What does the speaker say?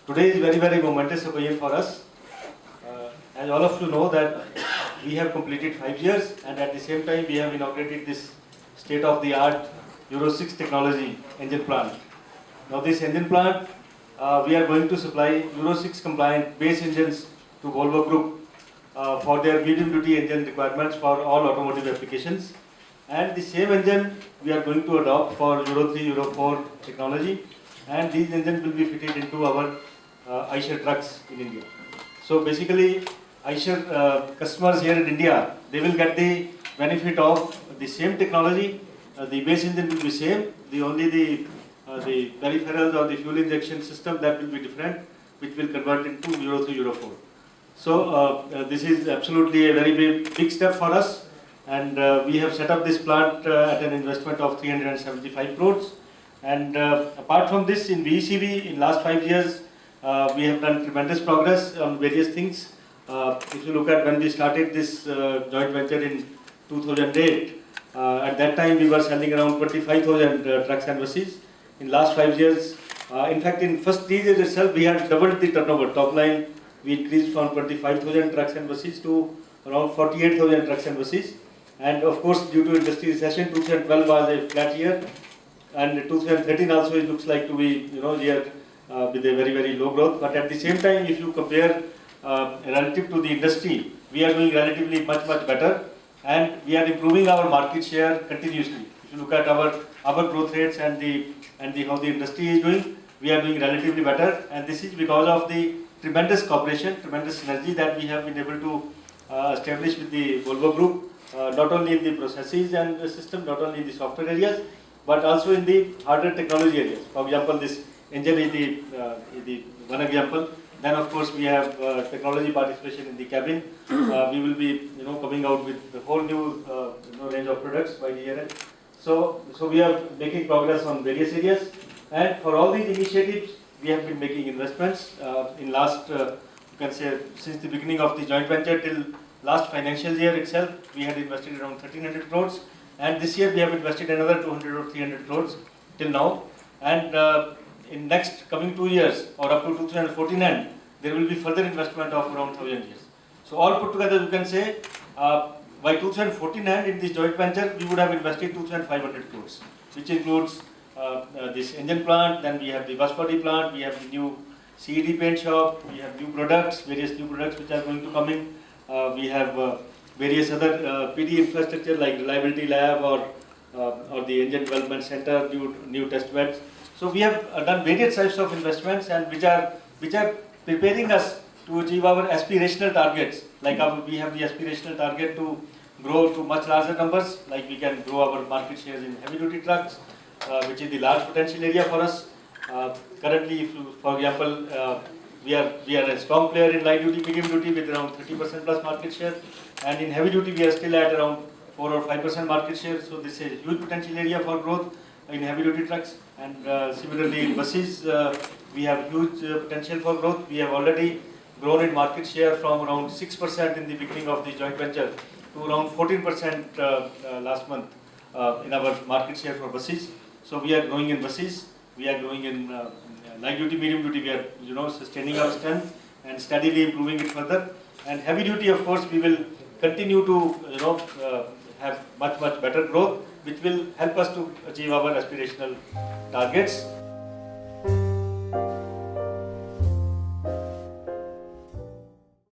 Today is very momentous occasion for us. As all of you know that we have completed 5 years, and at the same time we have inaugurated this state-of-the-art Euro 6 technology engine plant. Now this engine plant, we are going to supply Euro 6 compliant base engines to Volvo Group for their medium duty engine requirements for all automotive applications. And the same engine we are going to adopt for Euro 3, Euro 4 technology, and these engines will be fitted into our Eicher trucks in India. So basically, Eicher customers here in India, they will get the benefit of the same technology. The base engine will be same. Only the peripherals or the fuel injection system that will be different, which will convert into Euro 3, Euro 4. So this is absolutely a very big step for us, and we have set up this plant at an investment of 375 crores. And apart from this, in VECV, in last 5 years, we have done tremendous progress on various things. If you look at when we started this joint venture in 2008, at that time we were selling around 25,000 trucks and buses. In last 5 years, in fact, in first 3 years itself, we had doubled the turnover. Top line, we increased from 25,000 trucks and buses to around 48,000 trucks and buses. And of course, due to industry recession, 2012 was a flat year, and 2013 also it looks like to be year with a very low growth. But at the same time, if you compare relative to the industry, we are doing relatively much better, and we are improving our market share continuously. If you look at our growth rates and how the industry is doing, we are doing relatively better, and this is because of the tremendous cooperation, tremendous synergy that we have been able to establish with the Volvo Group, not only in the processes and the system, not only in the software areas, but also in the hardware technology areas. For example, this engine is the one example. Then of course we have technology participation in the cabin. We will be coming out with a whole new range of products by the year end. So we are making progress on various areas, and for all these initiatives we have been making investments in last you can say since the beginning of the joint venture till last financial year itself. We had invested around 1300 crores, and this year we have invested another 200 or 300 crores till now. And in next coming 2 years or up to 2014 end, there will be further investment of around 1,000 years. So all put together, you can say by 2014 end in this joint venture, we would have invested 2,500 crores, which includes this engine plant. Then we have the bus body plant, we have the new CED paint shop, we have new products, various new products which are going to come in. We have various other PD infrastructure like reliability lab or the engine development center, new test beds. So we have done various types of investments, and which are preparing us to achieve our aspirational targets. Like we have the aspirational target to grow to much larger numbers. Like we can grow our market shares in heavy duty trucks, which is the large potential area for us. Currently, if you, for example, we are a strong player in light duty, medium duty with around 30% plus market share, and in heavy duty we are still at around 4 or 5% market share. So this is a huge potential area for growth in heavy duty trucks. And similarly in buses, we have huge potential for growth. We have already grown in market share from around 6% in the beginning of the joint venture to around 14% last month in our market share for buses. So we are growing in buses, we are growing in light duty, medium duty. We are sustaining our strength and steadily improving it further. And heavy duty, of course, we will continue to have much better growth, which will help us to achieve our aspirational targets.